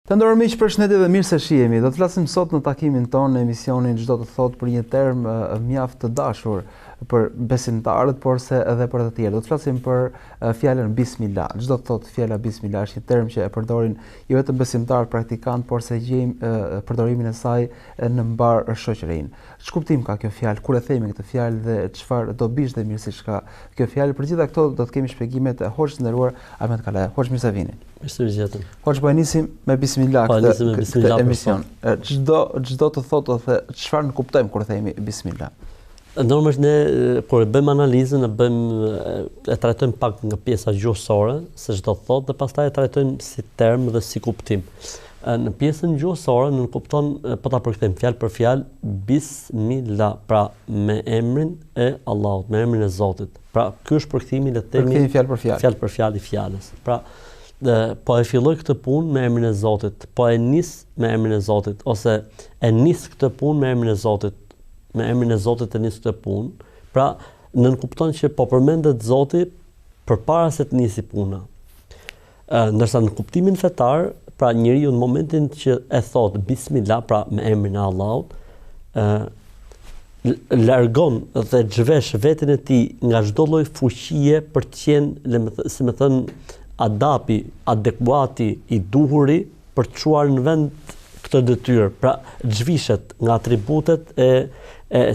Të nderuar miq, përshëndetje dhe mirë se shihemi. Do të flasim sot në takimin tonë në emisionin Çdo të thotë për një term mjaft të dashur për besimtarët, por se edhe për të tjerë. Do të flasim për fjalën bismillah. Çdo të thotë fjala bismillah është një term që e përdorin jo vetëm besimtarët praktikantë, por se gjejmë përdorimin e saj në mbar shoqërinë. Ç'kuptim ka kjo fjalë? Kur e themi këtë fjalë dhe çfarë dobish dhe mirësisht ka kjo fjalë? Për gjitha këto do të kemi shpjegimet e hoxhës nderuar Ahmet Kalaja. Hoxh, mirë se vini. Hoxh, po nisim me bismillah këtë emision. Çdo të thotë se çfarë ne kuptojmë kur themi bismillah? Normalisht ne kur bëjmë analizën e trajtojmë pak nga pjesa gjuhësore, se çdo të thotë, dhe pastaj e trajtojmë si term dhe si kuptim. Në pjesën gjuhësore ne kupton, po ta përkthejmë fjalë për fjalë, bismillah, pra me emrin e Allahut, me emrin e Zotit. Pra ky është përkthimi, le të themi, fjalë për fjalë i fjalës. Pra po e filloj këtë punë me emrin e Zotit, po e nis me emrin e Zotit, ose e nis këtë punë me emrin e Zotit, me emrin e Zotit e nis këtë punë. Pra nënkupton që po përmendet Zoti përpara se të nisi puna. Ndërsa në kuptimin fetar, pra njeriu në momentin që e thot bismillah, pra me emrin e Allahut, largon dhe zhvesh veten e tij nga çdo lloj fuqie për të qenë, si më thën, adapi, adekuati, i duhuri për të çuar në vend këtë detyrë. Pra zhvishet nga atributet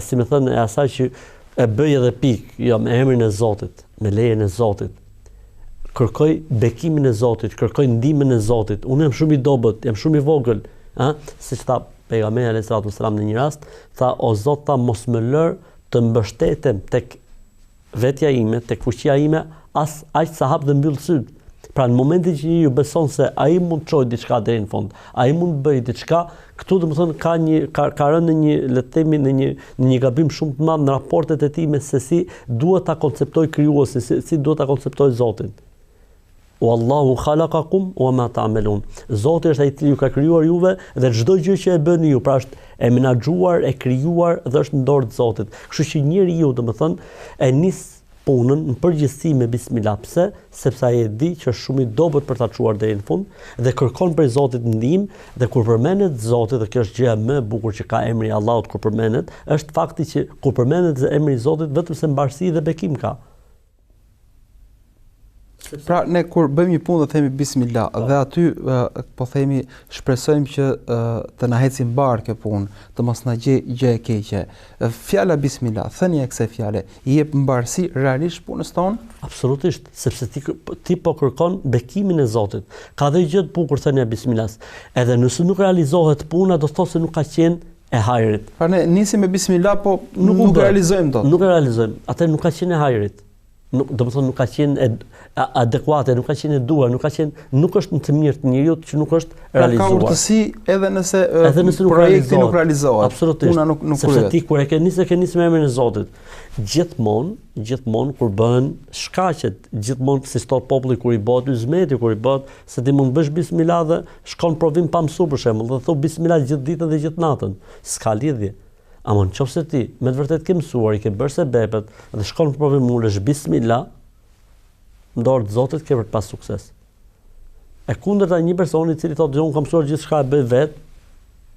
si më thën, e asaj që e bëj edhe pikë, jo, me emrin e Zotit, me lejen e Zotit. Kërkoj bekimin e Zotit, kërkoj ndihmën e Zotit. Unë jam shumë i dobët, jam shumë i vogël, siç tha pejgamberi alayhis salam në një rast, tha: "O Zot, ta mos më lër të mbështetem tek vetja ime, tek fuqia ime, as aq sa hap dhe mbyll syt." Pra në momentin që ju beson se ai mund të çojë diçka deri në fund, ai mund të bëjë diçka, këtu domethënë ka rënë në një, le të themi, në një gabim shumë të madh në raportet e tij me se si duhet ta konceptoj krijuesi, si duhet ta konceptoj Zotin. Wallahu khalaqakum wa ma ta'malun. Zoti është ai i cili ju ka krijuar juve dhe çdo gjë që e bëni ju, pra është e menaxhuar, e krijuar dhe është në dorë të Zotit. Kështu që njeriu, domethënë, e nis punën në përgjithësi me bismillah. Pse? Sepse ai e di që është shumë i dobët për ta çuar deri në fund dhe kërkon prej Zotit ndihmë, dhe kur përmendet Zoti, dhe kjo është gjëja më e bukur që ka emri i Allahut kur përmendet, është fakti që kur përmendet emri i Zotit vetëm se mbarësi dhe bekim ka. Pra ne kur bëjmë një punë dhe themi bismillah, dhe aty po themi shpresojmë që të na heci mbar kjo punë, të mos na gjë e keqe. Fjala bismillah, thënia e kësaj fjale, i jep mbarësi realisht punës tonë? Absolutisht, sepse ti po kërkon bekimin e Zotit. Ka dhe gjë të bukur thënia bismillah. Edhe nëse nuk realizohet puna, do të thotë se nuk ka qenë e hajrit. Pra ne nisim me bismillah, po nuk realizojmë dot. Nuk e realizojmë. Atë nuk ka qenë e hajrit. Do të thonë nuk ka qenë adekuate, nuk ka qenë e duar, nuk është në të mirë të njeriu që nuk është realizuar. Ka urtësi edhe nëse projekti nuk realizohet. Absolutisht. Puna nuk kryhet. Sepse ti kur e ke nisë me emrin e Zotit, gjithmonë kur bëhen shkaqet, gjithmonë si thot populli kur i bëhet yzmeti, kur i bëhet se ti mund bësh bismillah dhe shkon provim pa mësuar për shembull, dhe thon bismillah gjithë ditën dhe gjithë natën. S'ka lidhje. Ama nëse ti me të vërtet ke mësuar, i ke bërë sebepet dhe shkon në provim ulesh bismillah, në dorë të Zotit ke për të pas sukses. E kundërta një personi i cili thotë unë kam mësuar gjithçka e bëj vet,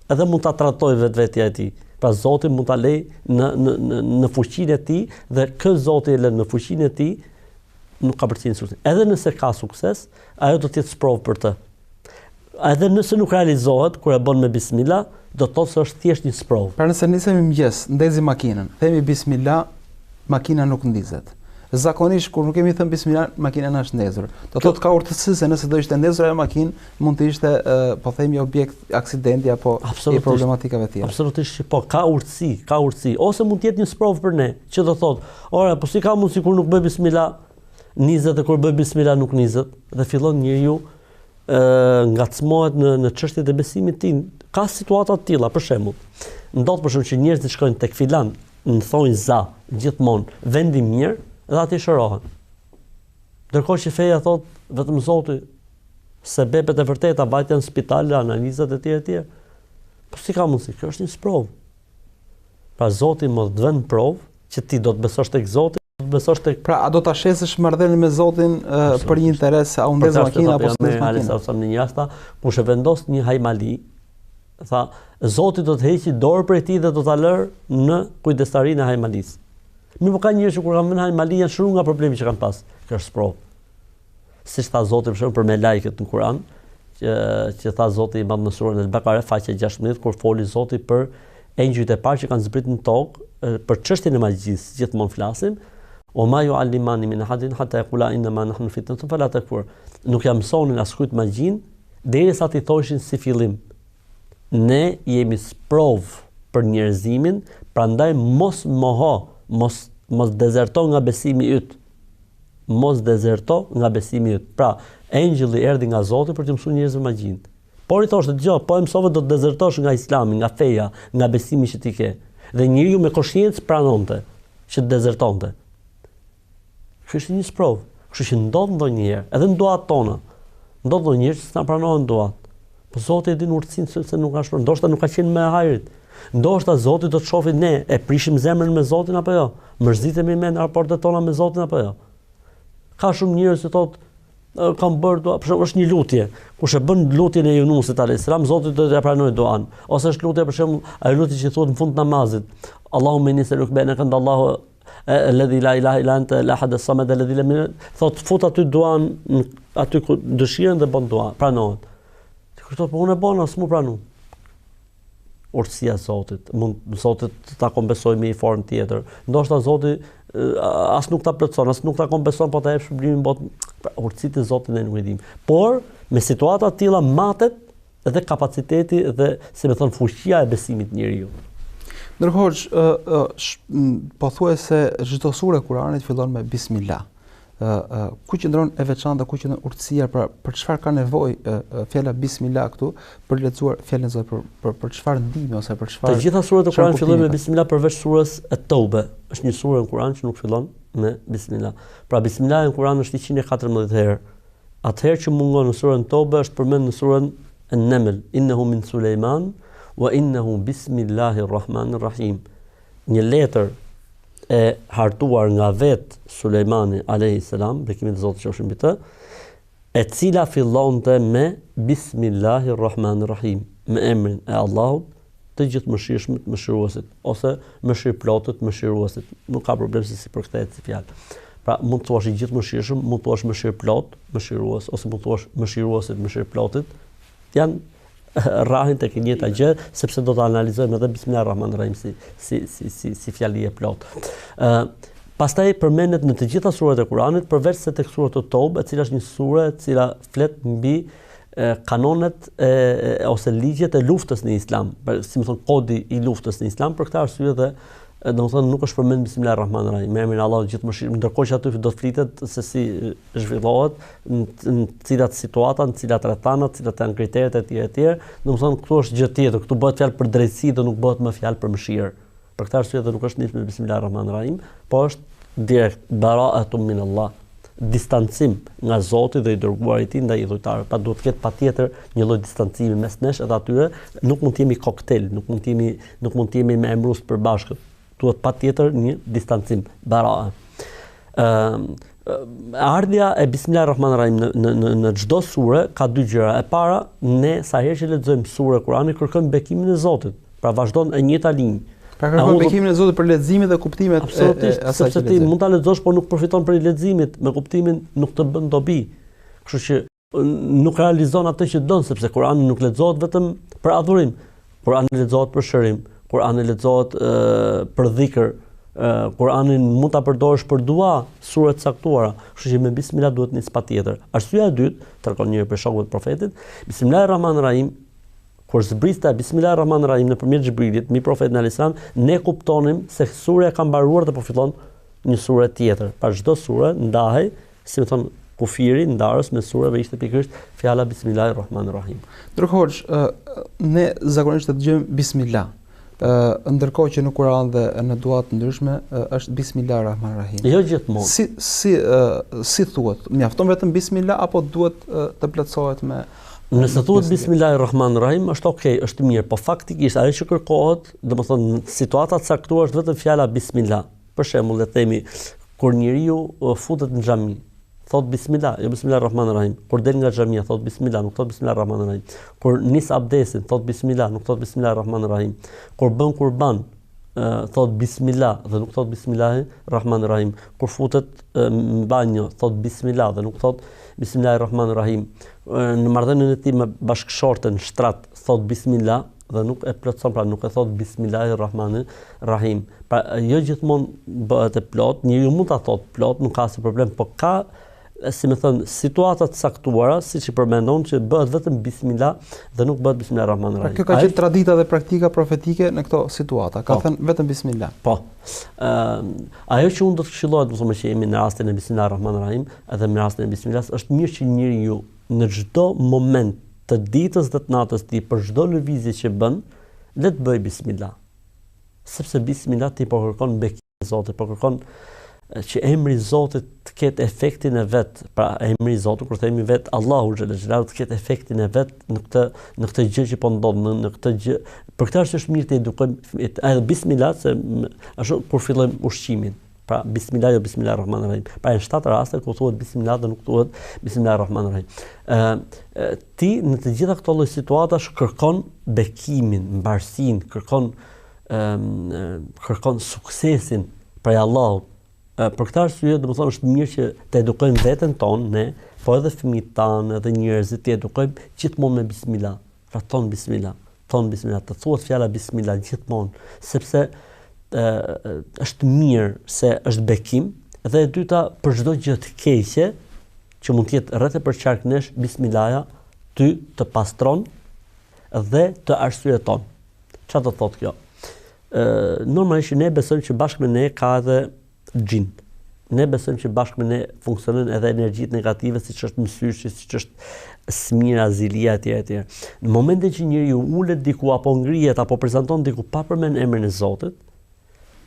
edhe mund ta trajtoj vetvetja e tij. Pra Zoti mund ta lej në fuqinë e tij, dhe kë Zoti e lën në fuqinë e tij, nuk ka përcjellje sukses. Edhe nëse ka sukses, ajo do të jetë sprovë për të. Edhe nëse nuk realizohet kur e bën me bismillah, do të thotë se është thjesht një sprovë. Pra nëse nisemi mëngjes, ndezi makinën, themi bismillah, makina nuk ndizet. Zakonisht kur nuk kemi thënë bismillah, makina na është ndezur. Do thotë ka urtësi se nëse do ishte ndezur ajo makinë, mund të ishte po themi objekt aksidenti apo i problematikave tjera. Absolutisht, po ka urtësi, ose mund të jetë një sprovë për ne, që do thotë, ora, po si ka mundësi kur nuk bëj bismillah, nizet, dhe kur bëj bismillah nuk nizet, dhe fillon njeriu ngacmohet në çështjet e besimit tim. Ka situata të tilla, për shembull. Ndodh për shembull që njerëzit shkojnë tek filan, në thonjë za, gjithmonë, vendi mirë, dhe aty shërohen. Ndërkohë që feja thot vetëm Zoti, sebepet e vërteta vajten në spital, analizat e tjera. Po si ka mundësi? Kjo është një sprovë. Pra Zoti më vën provë që ti do të besosh tek Zoti, besosh tek. Pra, a do ta shesësh marrëdhënien me Zotin për një interes, a u ndez makina apo s'ndez makina? Në një rast kush e vendos një hajmali, tha Zoti do të heqë dorë prej tij dhe do ta lër në kujdestarinë e hajmalisë. Mirë, po ka njerëz që kur kanë vënë hajmali janë shëruar nga problemi që kanë pas. Kjo është sprovë. Siç tha Zoti për shembull për me lajket në Kur'an, që tha Zoti i Madh në surën Al-Baqara faqe 16 kur foli Zoti për engjëjt e parë që kanë zbritur në tokë për çështjen e magjisë, gjithmonë flasim, o ma yu'allimani min ahadin hatta yaqula inna ma nahnu fitnatun fala takfur. Nuk ja mësonin askujt magjin derisa ti thoshin si fillim. Ne jemi sprov për njerëzimin, prandaj mos moho, mos dezerto nga besimi yt. Mos dezerto nga besimi yt. Pra, engjëlli erdhi nga Zoti për të mësuar njerëzve magjin. Por i thoshte, dëgjoj, po e mësove do të dezertosh nga Islami, nga feja, nga besimi që ti ke. Dhe njeriu me koshiencë pranonte që të dezertonte. Kjo është një sprov. Kështu që ndodh ndonjëherë, edhe në duat tona. Ndodh ndonjëherë që s'na pranohen duat. Po Zoti e din urtësinë se nuk ka shpër. Ndoshta nuk ka qenë me hajrit. Ndoshta Zoti do të shohë ne e prishim zemrën me Zotin apo jo? Mërzitemi me raportet tona me Zotin apo jo? Ka shumë njerëz që thotë kam bërë dua, për shembull është një lutje. Kush e bën lutjen e Yunusit alayhis salam, Zoti do t'ia pranojë duan. Ose është lutja për shembull, ai lutje që thuhet në fund të namazit. Allahumma inni as'aluka bi'annaka anta Allahu alladhi la ilaha illa anta al-ahad as-samad alladhi lam yalid. Thot fut aty duan aty ku dëshirën dhe bën dua, pranohet. Kështu po unë e bona s'mu pranu. Urtësia e Zotit, mund Zoti ta kompensojë me një formë tjetër. Ndoshta Zoti as nuk ta plotson, as nuk ta kompenson, po ta jep shpërblimin botë. Urtësitë e Zotit ne nuk e dim. Por me situata të tilla matet edhe kapaciteti dhe, si më thon, fuqia e besimit njeriu. Ndërkohë, pothuajse çdo sure e Kuranit fillon me Bismillah. Ku qëndron e veçanta, ku qëndron urtësia, për çfarë ka nevojë fjala Bismillah këtu për lexuar fjalën e Zotit, për çfarë ndihmë ose për çfarë? Të gjitha surat e Kuranit fillojnë me Bismillah përveç surës At-Tauba. Është një sure në Kuran që nuk fillon me Bismillah. Pra Bismillah në Kuran është 114 herë. Atëherë që mungon në surën Tauba është përmend në surën An-Naml, innahu min Sulejman wa innahu bismillahir rahmanir rahim. Një letër e hartuar nga vet Sulejmani alayhis salam, bekimet e Zotit qofshin mbi të, e cila fillonte me Bismillahir Rahmanir Rahim, me emrin e Allahut, të gjithëmëshirshmit, mëshiruesit, ose mëshirëplotët, mëshiruesit. Nuk ka problem se si përkthehet si fjalë. Pra mund të thuash i gjithëmëshirshëm, mund të thuash mëshirëplot, mëshirues, ose mund të thuash mëshiruesit, mëshirëplotit. Janë rrahin tek e njëjta gjë, sepse do të analizojmë edhe Bismillahir Rahmanir Rahim si fjali e plot. Pastaj përmendet në të gjitha surat e Kuranit, përveç se tek sura At-Tauba, e cila është një sure e cila flet mbi kanonet ose ligjet e luftës në Islam, si më thon kodi i luftës në Islam, për këtë arsye dhe domethënë nuk është përmend Bismillahir Rahmanir Rahim, me emrin e Allahut gjithëmëshirshëm, ndërkohë që aty do të flitet se si zhvillohet, në cilat situata, në cilat rrethana, cilat janë kriteret e tjera, domethënë këtu është gjë tjetër, këtu bëhet fjalë për drejtësi dhe nuk bëhet më fjalë për mëshirë. Për këtë arsye dhe nuk është nisur me Bismillahir Rahmanir Rahim, po është direkt bara'atun min Allah, distancim nga Zoti dhe i dërguari i tij ndaj idhujtarëve. Pa duhet të ketë patjetër një lloj distancimi mes nesh edhe atyre, nuk mund të jemi koktel, nuk mund të jemi me emrus përbashkët. Duhet patjetër një distancim, bara'a. Ardhja e Bismillahir Rahmanir Rahim në çdo sure ka dy gjëra. E para, ne sa herë që lexojmë sure Kur'ani kërkojmë bekimin e Zotit. Pra vazhdon e njëjta linjë. Pra kërkojmë bekimin e Zotit për leximin dhe kuptimin e asaj. Sepse ti mund ta lexosh, por nuk përfiton prej leximit, me kuptimin nuk të bën dobi. Kështu që nuk realizon atë që don, sepse Kur'ani nuk lexohet vetëm për adhurim. Kur'ani lexohet për shërim. Kur'ani lexohet për dhikr, Kur'anin mund ta përdorësh për dua, sure të caktuara. Kështu që me Bismillah duhet nis patjetër. Arsyeja e dytë, tregon njëri për shokët e profetit, Bismillahir Rahmanir Rahim, kur zbriste Bismillahir Rahmanir Rahim nëpërmjet Xhibrilit mbi profetin alayhis salam, ne kuptonim se sureja ka mbaruar dhe po fillon një sure tjetër. Pra çdo sure ndahej, si më thon kufiri ndarës me sureve ishte pikërisht fjala Bismillahir Rahmanir Rahim. Ndërkohë, ne zakonisht e dëgjojmë Bismillah. Ndërkohë që në Kur'an dhe në dua të ndryshme është Bismillahir Rahmanir Rahim. Jo gjithmonë. Si thuhet? Mjafton vetëm Bismillah apo duhet të plotësohet me Nëse thuhet Bismillahir Rahmanir Rahim është okay, është mirë, po faktikisht ajo që kërkohet, domethënë në situata të caktuara është vetëm fjala Bismillah. Për shembull, le të themi Kur njeriu futet në xhami, thot bismillah, jo bismillahirrahmanirrahim. Kur del nga xhamia, thot bismillah, nuk thot bismillahirrahmanirrahim. Kur nis abdesin, thot bismillah, nuk thot bismillahirrahmanirrahim. Kur bën kurban, thot bismillah dhe nuk thot bismillahirrahmanirrahim. Kur futet në banjo, thot bismillah dhe nuk thot bismillahirrahmanirrahim. Në marrëdhënien e tij me bashkëshorten, në shtrat, thot bismillah dhe nuk e plotson, pra nuk e thot bismillahirrahmanirrahim. Pra jo gjithmonë bëhet e plot, njeriu mund ta thot plot, nuk ka asnjë problem, por ka, si më thënë, situata të saktuara, siç i përmendon, që bëhet vetëm bismillah dhe nuk bëhet bismillahirrahmanirrahim. Pra kjo ka qenë tradita dhe praktika profetike në këto situata, ka thënë vetëm bismillah. Po. Ajo që unë do të këshillohet, mësome që jemi në rastin e bismillahirrahmanirrahim, edhe në rastin e bismillah, është mirë që njeriu në çdo moment të ditës dhe të natës për çdo lëvizje që bën, le të bëj bismillah. Sepse bismillah ti po kërkon bekimin e Zotit, po kërkon që emri i Zotit të ketë efektin e vet. Pra emri i Zotit, kur themi vet Allahu xhalla xhelalu, të ketë efektin e vet në këtë gjë që po ndodh, në këtë gjë. Për këtë është mirë të edukojmë edhe bismillah, se ashtu kur fillojmë ushqimin. Pra bismillah jo bismillahirrahmanirrahim. Pra në 7 raste ku thuhet bismillah dhe nuk thuhet bismillahirrahmanirrahim. Ti në të gjitha këto lloj situatash kërkon bekimin, mbarsinë, kërkon suksesin prej Allahut. Për këtë arsye, domethënë është mirë që të edukojmë veten tonë, ne, po edhe fëmijët tanë, edhe njerëzit të edukojmë gjithmonë me bismillah. Pra thon bismillah, të thuhet fjala bismillah gjithmonë, sepse është mirë se është bekim, dhe e dyta për çdo gjë të keqe që mund të jetë rreth e përqark nesh, bismillaja ty të pastron dhe të arsyeton. Çfarë do thotë kjo? Normalisht ne besojmë që bashkë me ne ka edhe xhin. Ne besojmë që bashkë me ne funksionojnë edhe energjitë negative, siç është mysyshi, siç është smira, zilia etj. Në momentin që njeriu ulet diku apo ngrihet apo prezanton diku pa përmend emrin e Zotit,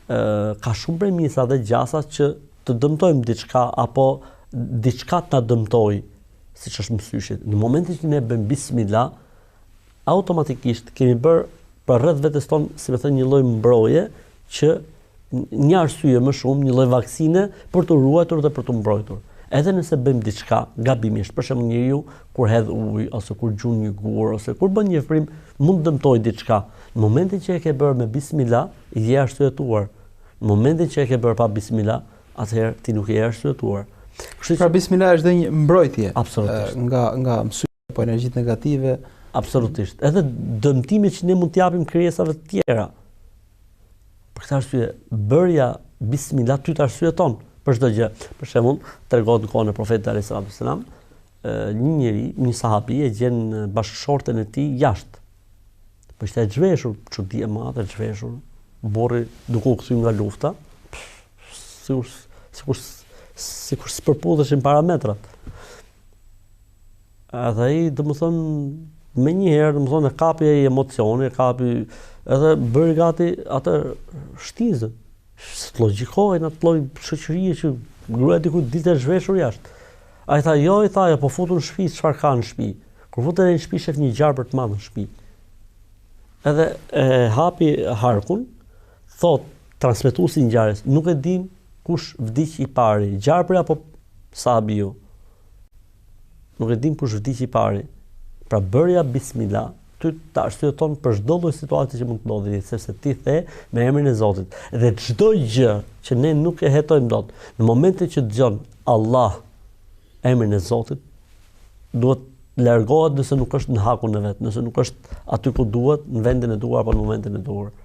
ka shumë premisa dhe gjasa që të dëmtojmë diçka apo diçka ta dëmtoj, siç është mysyshi. Në momentin që ne bëjmë bismillah, automatikisht kemi bërë për rreth vetes tonë, si më thënë, një lloj mbroje që një arsye më shumë, një lloj vaksine për të ruajtur dhe për të mbrojtur. Edhe nëse bëjmë diçka gabimisht, për shembull njeriu kur hedh ujë ose kur gjun një gur ose kur bën një frymë, mund të dëmtojë diçka. Në momentin që e ke bërë me bismillah, je arsyetuar. Në momentin që e ke bërë pa bismillah, atëherë ti nuk je arsyetuar. Pra bismillah është dhe një mbrojtje nga mysyshi apo energjitë negative. Absolutisht. Edhe dëmtimet që ne mund t'japim krijesave të tjera. Për këtë arsye, bërja bismillah ty të arsyeton për çdo gjë. Për shembull, tregohet në kohën e Profetit alayhis salam, një njeri, një sahabi e gjen bashkëshorten e tij jashtë. Po ishte e zhveshur, çudi e madhe, e zhveshur, burri duke u kthyer nga lufta, sikur s'përpudheshin parametrat. Edhe ai, domethënë, me njëherë, domethënë, e kapi ai emocioni, e kapi edhe bëri gati atë shtizën. Të logjikojnë atë lloj shoqërie që gruaja diku ditë e zhveshur jashtë. Ai tha, jo, po futu në shtëpi, çfarë ka në shtëpi? Kur futet në shtëpi shef një gjarpër të madh në shtëpi. Edhe hapi harkun, thot transmetuesi i ngjarjes, nuk e dim kush vdiq i pari, gjarpri apo sahabiu. Nuk e dim kush vdiq i pari. Pra bërja bismillah ty të arsyeton për çdo lloj situate që mund të ndodhi, sepse ti the me emrin e Zotit. Dhe çdo gjë që ne nuk e hetojmë dot, në momentin që dëgjon Allah emrin e Zotit, duhet largohet nëse nuk është në hakun e vet, nëse nuk është aty ku duhet, në vendin e duhur apo në momentin e duhur.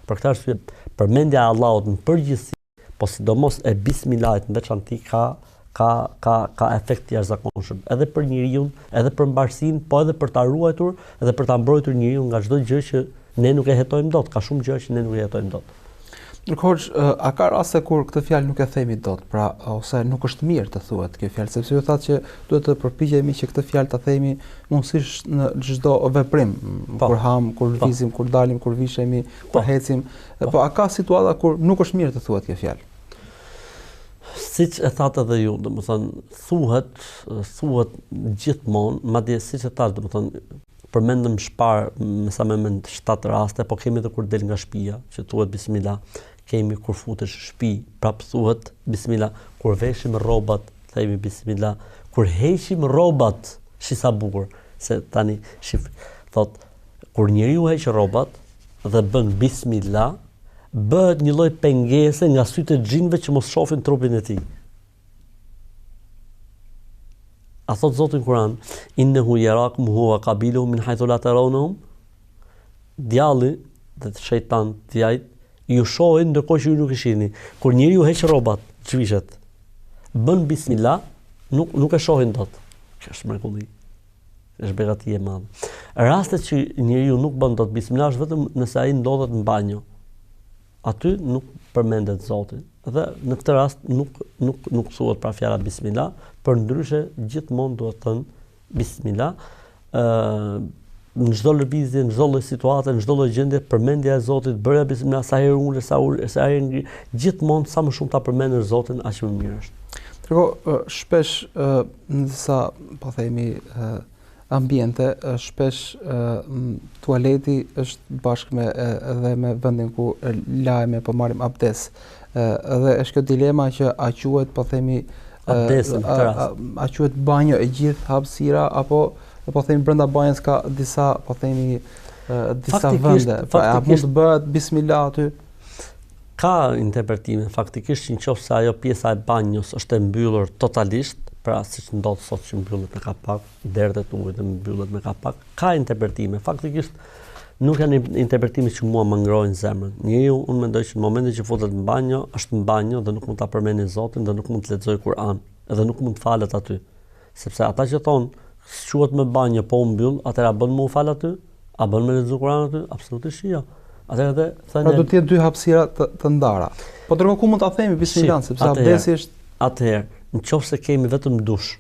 Për këtë arsye, përmendja e Allahut në përgjithësi, po sidomos e bismillahit në veçantë ka efekt të jashtëzakonshëm, edhe për njeriu, edhe për mbarsinë, po edhe për ta ruajtur edhe për ta mbrojtur njeriu nga çdo gjë që ne nuk e hetojmë dot. Ka shumë gjëra që ne nuk e hetojmë dot. Ndërkohë, a ka raste kur këtë fjalë nuk e themi dot, pra ose nuk është mirë të thuhet kjo fjalë, sepse ju thatë që duhet të përpiqemi që këtë fjalë ta themi mundësisht në çdo veprim, kur ham, kur lëvizim, kur dalim, kur vishemi, kur hecim. Po a ka situata kur nuk është mirë të thuhet kjo fjalë? Siç e thatë edhe ju, domethënë thuhet gjithmonë, madje siç e thash, domethënë përmendëm shpar me sa më mend 7 raste, po kemi edhe kur del nga shtëpia, që thuhet bismillah. kemi kur futesh në shtëpi, prap thuhet bismillah, kur veshim rrobat, themi bismillah, kur heqim rrobat, shi sa bukur, se tani shif thot kur njeriu heq rrobat dhe bën bismillah, bëhet një lloj pengese nga sytë e xhinëve që mos shohin trupin e tij. A thot Zoti në Kur'an, innehu yarakum huwa qabiluhu min haythu la tarawnahum. Djalli dhe shejtan djajt ju shohin ndërkohë që ju nuk e shihni. Kur njeriu heq rrobat, çvishet, bën bismillah, nuk e shohin dot. Kjo është mrekulli. Është begati e madhe. Rastet që njeriu nuk bën dot bismillah është vetëm nëse ai ndodhet në banjo. Aty nuk përmendet Zoti. Dhe në këtë rast nuk thuhet pra fjala bismillah, për ndryshe gjithmonë duhet thënë bismillah. Në çdo lëvizje, në çdo lloj situate, në çdo lloj gjendje, përmendja e Zotit, bërja bismillah sa herë ulë, sa herë ngri, gjithmonë sa më shumë ta përmendësh Zotin, aq më mirë është. Shpesh në disa, po themi, ambiente, shpesh tualeti është bashkë edhe me vendin ku lajme po marrim abdes. Edhe është kjo dilema që a quhet, po themi, a quhet banjo e gjithë hapësira apo po themi brenda banjës ka disa, po themi, disa vende. Pra a mund të bëhet bismillah aty? Ka interpretime, faktikisht nëse ajo pjesa e banjos është e mbyllur totalisht, pra siç ndodh sot që mbyllet me kapak, derët e ujit mbyllet me kapak, ka interpretime. Faktikisht nuk janë interpretime që mua më ngrojnë zemrën. Njeriu, unë mendoj që në momentin që futet në banjo, është në banjo dhe nuk mund ta përmendë Zotin dhe nuk mund të lexojë Kur'an, edhe nuk mund të falet aty. Sepse ata që thonë quhet me banjo po u mbyll, atëra bën më u fal aty? A bën me lexu Kur'an aty? Absolutisht jo. Atëherë dhe thënë. Pra do të jetë dy hapësira të ndara. Po ndërkohë ku mund ta themi bismillah, sepse abdesi është. Atëherë, nëse kemi vetëm dush,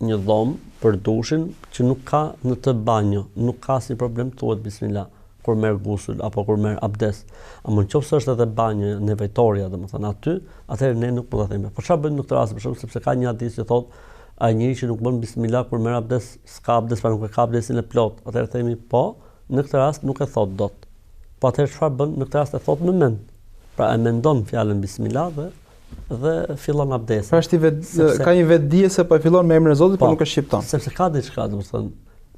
një dhomë për dushin që nuk ka në të banjo, nuk ka asnjë problem, thuhet bismillah kur merr gusul apo kur merr abdes. Ama nëse është edhe banjo nevojtoria, domethënë aty, atëherë ne nuk mund ta themi. Po çfarë bëjmë në këtë rast për shkak sepse ka një hadith që thotë ai njeriu që nuk bën bismillah kur merr abdes, s'ka abdes, pra nuk e ka abdesin e plot. Atëherë themi po, në këtë rast nuk e thot dot. Po atëherë çfarë bën? Në këtë rast e thot me mend. Pra e mendon fjalën bismillah dhe fillon abdesin. Pra ka një vetdije se po e fillon me emrin e Zotit, por nuk e shqipton. Sepse ka diçka, domethënë,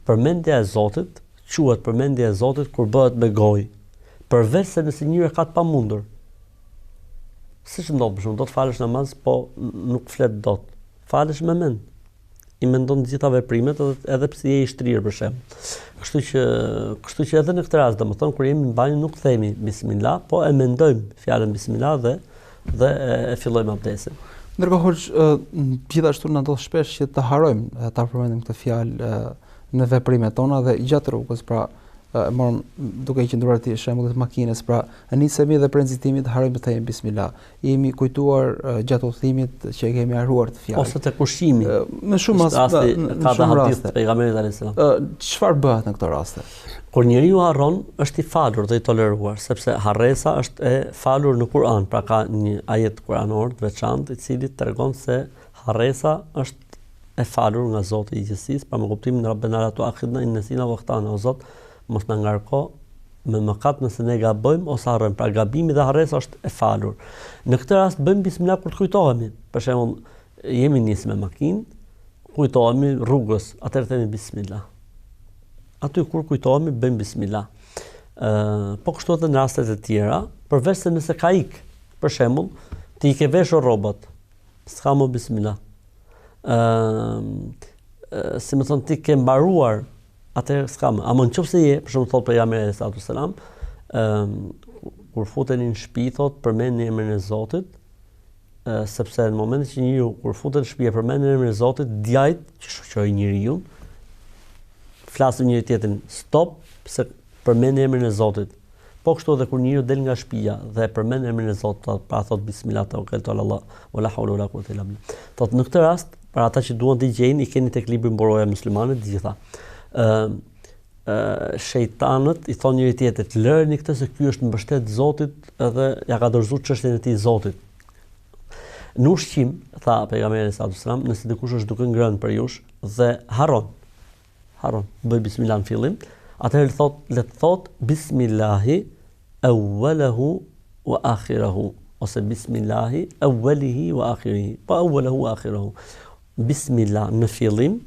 përmendja e Zotit quhet përmendja e Zotit kur bëhet me gojë. Përveç se nëse njëri ka të pamundur. Siç ndodh për shembull, do të falësh namaz, po nuk flet dot. Falesh me mend. I mendon të gjitha veprimet edhe pse je i shtrirë për shemb. Kështu që edhe në këtë rast, domethënë kur jemi në banjë nuk themi bismillah, po e mendojmë fjalën bismillah dhe e fillojmë abdesin. Ndërkohë gjithashtu na ndodh shpesh që të harrojmë ta përmendim këtë fjalë në veprimet tona dhe gjatë rrugës, pra morëm duke i qendruar ti shembullit të makinës, pra nisemi dhe për nxitimit harrojmë të themi bismillah. Jemi kujtuar gjatë udhëtimit që kemi harruar të fjalë. Ose të kushimi. Në shumë raste ka dhe hadith pejgamberit alayhis salam. Çfarë bëhet në këto raste? Kur njeriu harron, është i falur dhe i toleruar, sepse harresa është e falur në Kur'an, pra ka një ajet kuranor të veçantë i cili tregon se harresa është e falur nga Zoti i gjithësisë, pa me kuptimin Rabbena la tu'akhidna in nasina wa akhtana, o Zot, mos na ngarko me mëkat nëse ne gabojmë ose harrojmë. Pra gabimi dhe harresa është e falur. Në këtë rast bëjmë bismillah kur të kujtohemi. Për shembull, jemi nisë me makinë, kujtohemi rrugës, atëherë themi bismillah. Aty kur kujtohemi bëjmë bismillah. Po kështu edhe në rastet e tjera, përveç se nëse ka ik, për shembull, ti i ke veshur rrobat, s'ka më bismillah. Si më thon ti ke mbaruar, atëherë s'ka më. Ama nëse je, për shembull thot pejgamberi sallallahu alajhi wasallam, kur futeni në shtëpi thot përmendni emrin e Zotit, sepse në momentin që njeriu kur futet në shtëpi përmend emrin e Zotit, djajt që shoqëroi njeriu, flasin njëri tjetrin, stop, se përmend emrin e Zotit. Po kështu edhe kur njeriu del nga shtëpia dhe përmend emrin e Zotit, pra thot bismillah tawakkaltu ala Allah wala hawla wala quwwata illa billah. Thot në këtë rast, për ata që duan të gjejnë, i keni tek libri Mboroja muslimane të gjitha. Shejtanët i thonë njëri tjetrit, lërni këtë se ky është mbështet Zotit edhe ja ka dorëzuar çështjen e tij Zotit. Në ushqim, tha pejgamberi sallallahu alajhi wasallam, nëse dikush është duke ngrënë për jush dhe harron, bëj bismillah në fillim, atëherë le të thot bismillahi awwalahu wa akhirahu, ose bismillahi awwalihi wa akhirihi, pa awwalahu wa akhirahu. Bismillah në fillim,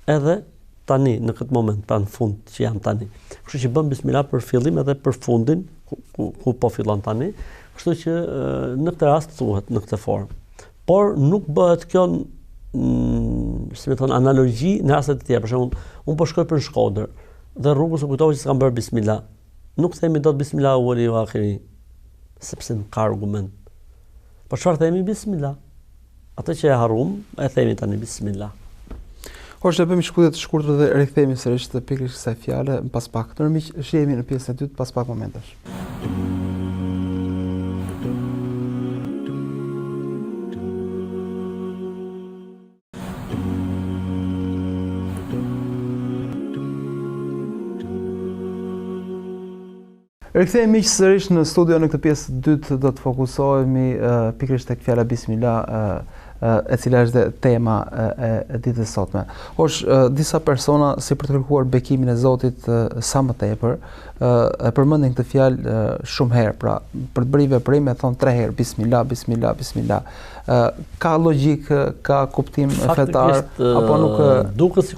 edhe tani në këtë moment, pra në fund që jam tani. Kështu që bëm bismillah për fillim edhe për fundin, ku po fillon tani. Kështu që në këtë rast thuhet në këtë formë. Por nuk bëhet kjo si më thon analogji në raste të tjera. Për shembull, unë po shkoj për Shkodër dhe rrugës u kujtova që s'kam bërë bismillah. Nuk themi dot bismillah awwali wa akhiri, sepse nuk ka argument. Po çfarë themi bismillah? Atë që e harrum, e themi tani bismillah. Hoxha, bëjmë shkutje të shkurtër dhe rikthehemi sërish të pikërisht kësaj fjale pas pak. Ndërmiq, shihemi në pjesën e dytë pas pak momentesh. Rikthehemi sërish në studio. Në këtë pjesë të dytë do të fokusohemi pikërisht tek fjala bismillah, e cila është tema e ditës sotme. Disa persona, si për të kërkuar bekimin e Zotit sa më tepër, e përmendin këtë fjalë shumë herë, pra për të bërë veprim e thon 3 herë bismillah, bismillah, bismillah. Ka logjik, ka kuptim fetar apo nuk? Duket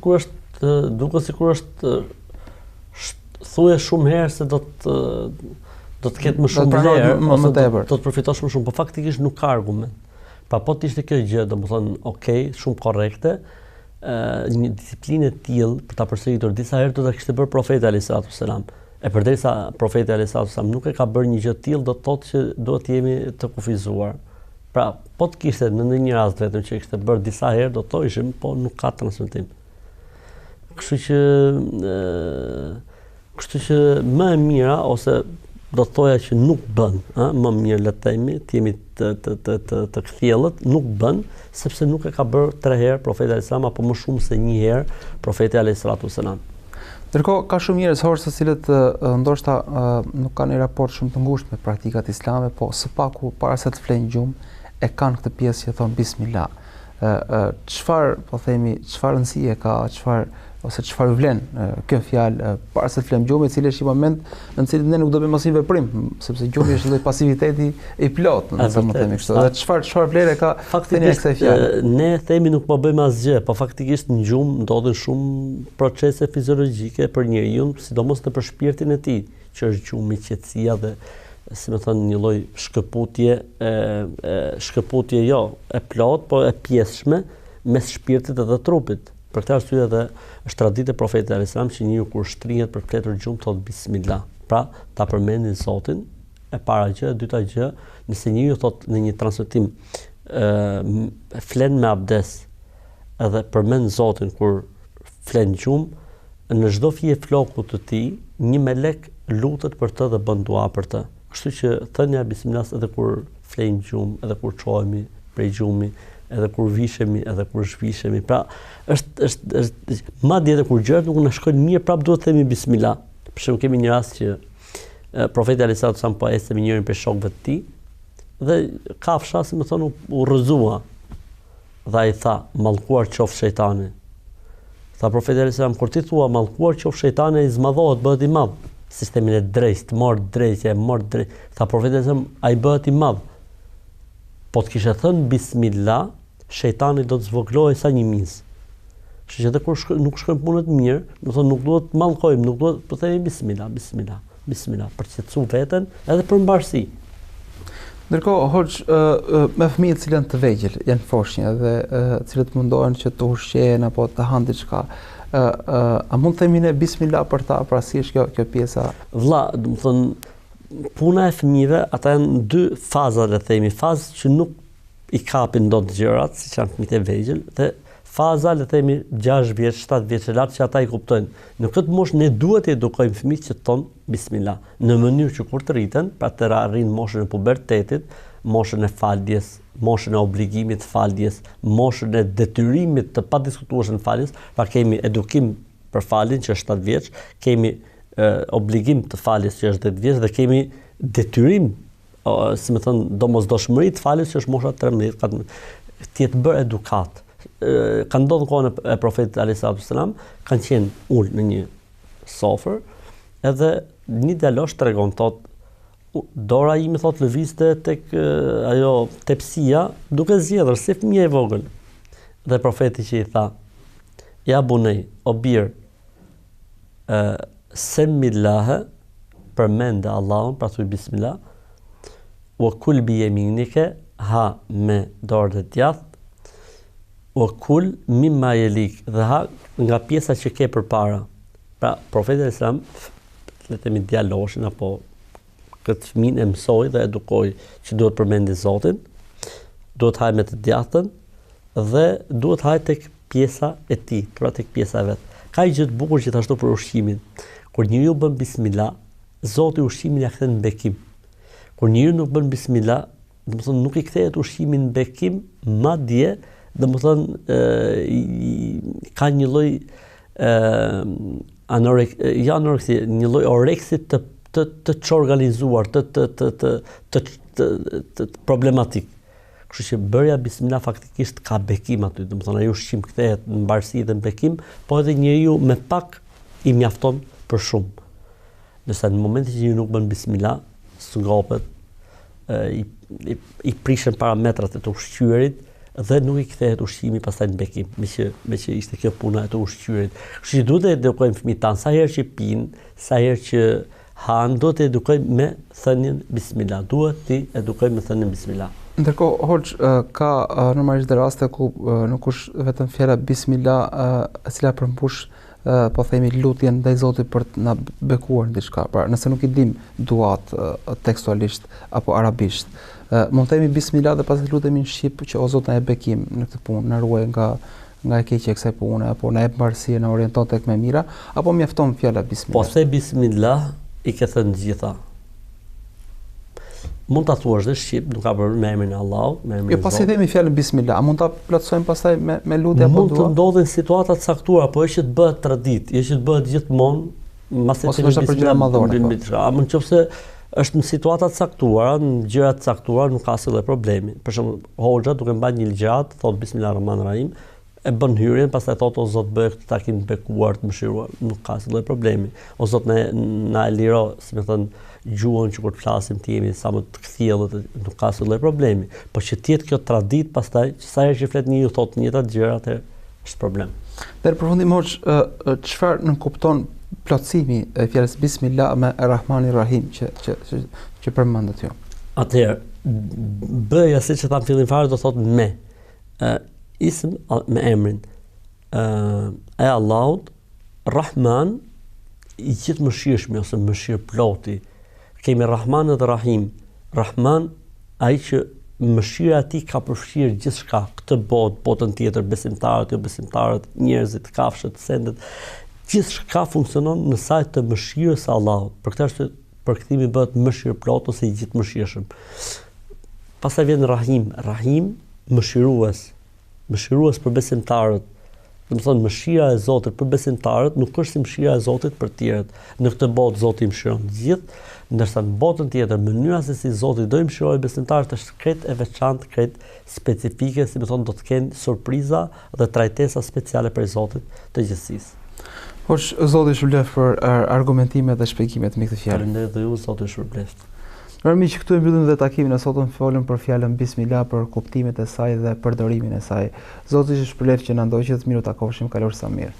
sikur është thuje shumë herë se do të ketë më shumë vlerë, ose do të përfitosh më shumë, por faktikisht nuk ka argument. Pra po të ishte kjo gjë, domethënë, okay, shumë korrekte, një disiplinë e tillë për ta përsëritur disa herë do ta kishte bërë profeti alayhis salatu wassalam. E përderisa profeti alayhis salatu wassalam nuk e ka bërë një gjë të tillë, do të thotë që duhet të jemi të kufizuar. Pra, po të kishte në ndonjë rast vetëm që kishte bërë disa herë, do të thojshim, po nuk ka transmetim. Kështu që më e mira, ose do të thoja që nuk bën, më mirë le të themi, të jemi të kthjellët, nuk bën, sepse nuk e ka bërë 3 herë profeti alayhis salam, apo më shumë se 1 herë profeti alayhis salatu wassalam. Ndërkohë ka shumë njerëz të cilët ndoshta nuk kanë një raport shumë të ngushtë me praktikat islame, po së paku para se të flenë gjumë e kanë këtë pjesë që thon bismillah. Çfarë, po themi, çfarë rëndësie ka, çfarë vlen kjo fjalë para se të flem gjumë, i cili është një moment në cilin ne nuk do bëjmë asnjë veprim, sepse gjumi është lloj pasiviteti i plot, nëse më themi kështu. Dhe çfarë vlere ka faktikisht kësaj fjalë? Ne themi nuk po bëjmë asgjë, po faktikisht në gjumë ndodhen shumë procese fiziologjike për njeriu, sidomos nëpër shpirtin e tij, që është gjumi, qetësia dhe si më thënë një lloj shkëputje jo e plot, po e pjesshme mes shpirtit dhe trupit. Për këtë arsye edhe është traditë e profetit alayhis salam që njeriu kur shtrihet për fletur gjumë thot bismillah. Pra, ta përmendin Zotin, e para gjë, e dyta gjë, nëse njeriu thot në një transmetim flen me abdes edhe përmend Zotin kur flen gjumë, në çdo fije flokut të tij, një melek lutet për të dhe bën dua për të. Kështu që thënia bismillah edhe kur flen gjumë, edhe kur çohemi prej gjumi, edhe kur vishemi, edhe kur zhvishemi. Pra, është madje edhe kur gjërat nuk na shkojnë mirë, prap duhet të themi bismillah. Për shembull, kemi një rast që profeti alayhis salam po ecte me njërin prej shokëve të tij dhe kafsha, si më thonë, u rrëzua. Dhe ai tha, mallkuar qoftë shejtani. Tha profeti alayhis salam, kur ti thua mallkuar qoftë shejtani, ai zmadhohet, bëhet i madh. Sistemin e drejtë, mor drejtë. Tha profeti alayhis salam, ai bëhet i madh. Po të kishe thënë bismillah, shejtani do të zvoglohej sa një miz. Kështu që edhe kur nuk shkojnë punët mirë, do të thonë nuk duhet të mallkojmë, nuk duhet të themi bismillah, bismillah, bismillah, për të qetësuar veten edhe për mbarësi. Ndërkohë, hoç, me fëmijët që janë të vegjël, janë foshnjë dhe cilët mundohen që të ushqehen apo të hanë diçka, a mund të themi ne bismillah për ta, pra si është kjo pjesa? Vlla, do të thonë puna e fëmijëve, ata janë 2 faza, le të themi, fazë që nuk i kapin dot gjërat, siç janë fëmijët e vegjël, dhe faza, le të themi, 6 vjeç, 7 vjeç e lartë që ata i kuptojnë. Në këtë moshë ne duhet të edukojmë fëmijët që thon bismillah, në mënyrë që kur të rriten, pra të arrin moshën e pubertetit, moshën e faljes, moshën e obligimit të faljes, moshën e detyrimit të padiskutueshëm të faljes, pra kemi edukim për faljen që është 7 vjeç, kemi obligim të faljes që është 10 vjeç dhe kemi detyrim, si më thënë, domosdoshmëri të faljes që është mosha 13, 14, të jetë bërë edukat. Ka ndodhur kohën e profetit alayhis salam, kanë qenë ul në një sofër, edhe një djalosh tregon, thot, dora ime thot lëvizte tek ajo tepsia duke zgjedhur si fëmijë e vogël. Dhe profeti që i tha: "Ja bunej, o bir, semmillahe, përmende Allahun, pra thuj bismillah, wa kul bi yaminike, ha me dorët e djathtë, wa kul mimma yelik, dhe ha nga pjesa që ke përpara." Pra profeti Islam le të themi djaloshin apo këtë fëmijën e mësoi dhe edukoi që duhet përmendi Zotin, duhet haj me të djathtën dhe duhet haj tek pjesa e tij, pra tek pjesa e vet. Ka një gjë të bukur gjithashtu për ushqimin. Kur njeriu bën bismillah, Zoti ushqimin ja kthen në bekim. Kur njeriu nuk bën bismillah, domethënë nuk i kthehet ushqimin në bekim, madje domethënë ka një lloj anoreksi, një lloj oreksit të çorganizuar, të problematik. Kështu që bërja bismillah faktikisht ka bekim aty, domethënë ai ushqim kthehet në mbarësi dhe në bekim, po edhe njeriu me pak i mjafton për shumë. Nëse në momentin që njeriu nuk bën bismillah, sngopet, i prishën parametrat e të ushqyerit dhe nuk i kthehet ushqimi pastaj në bekim, me që ishte kjo puna e të ushqyerit. Kështu që duhet të edukojmë fëmijët tanë sa herë që pinë, sa herë që han, duhet të edukojmë me thënien bismillah. Duhet të edukojmë me thënien bismillah. Ndërkohë, hoç, ka normalisht dhe raste ku nuk është vetëm fjala bismillah e cila përmbush po themi lutjen ndaj Zotit për të na bekuar diçka. Pra, nëse nuk i dim duat tekstualisht apo arabisht, mund të themi bismillah dhe pastaj lutemi në shqip që o Zot na e bekim në këtë punë, na ruaj nga e keqja e kësaj pune, apo na jep mbarësi, na orienton tek më mira, apo mjafton fjala bismillah. Po the bismillah i ke thënë gjitha. Mund ta thuash dhe shqip, nuk ka problem me emrin e Allahut, me emrin e Zotit. Jo, pasi themi fjalën bismillah, a mund ta plotësojmë pastaj me lutje apo dua? Mund të ndodhin situata të caktuara, po është që të bëhet traditë, është që të bëhet gjithmonë, mbas se të bismillah madhore. Ama nëse është në situata të caktuara, në gjëra të caktuara, nuk ka asnjë problemi. Për shembull, hoxha duke mbajtur një ligjërat, thot bismillahirrahmanirrahim, e bën hyrjen, pastaj thot o Zot bëj këtë takim të bekuar, të mëshiruar, nuk ka asnjë problemi. O Zot na e liro, si më thon, gjuhën që kur të flasim të jemi sa më të kthjellët, nuk ka asnjë problem. Po që të jetë kjo tradit pastaj, sa herë që flet njëri thot një të gjëra, atë është problem. Dhe në përfundim hoç, çfarë nënkupton plotësimi e fjalës bismillah me Rahmanir-Rahim që përmendet ju? Atëherë, bëja siç e tham fillim fare do thot me ism me emrin e Allahut, Rahman, i gjithë mëshirshmi ose mëshirë ploti. Kemi Rahman dhe Rahim. Rahman, ai që mëshira e tij ka përfshirë gjithçka, këtë botë, botën tjetër, besimtarët, jo besimtarët, njerëzit, kafshët, sendet, gjithçka funksionon në sajt të mëshirës së Allahut. Për këtë arsye përkthimi bëhet mëshirë plot ose i gjithë mëshirshëm. Pastaj vjen Rahim, Rahim mëshirues për besimtarët. Do të thonë mëshira e Zotit për besimtarët nuk është si mëshira e Zotit për tjerët. Në këtë botë Zoti mëshiron të gjithë, ndërsa në botën tjetër mënyra se si Zoti do i mëshirojë besimtarët është krejt e veçantë, krejt specifike, si më thonë do të kenë surpriza dhe trajtesa speciale për Zotit të gjithësisë. Hoç, Zoti shpëlbeft për argumentimet dhe shpjegimet me këtë fjalë. Faleminderit dhe ju, Zoti shpëlbeft. Miq, këtu e mbyllim dhe takimin e sotëm, folëm për fjalën bismillah, për kuptimet e saj dhe përdorimin e saj. Zoti ju shpëlbeft që na ndoqët, miru takofshim, kalor sa mirë.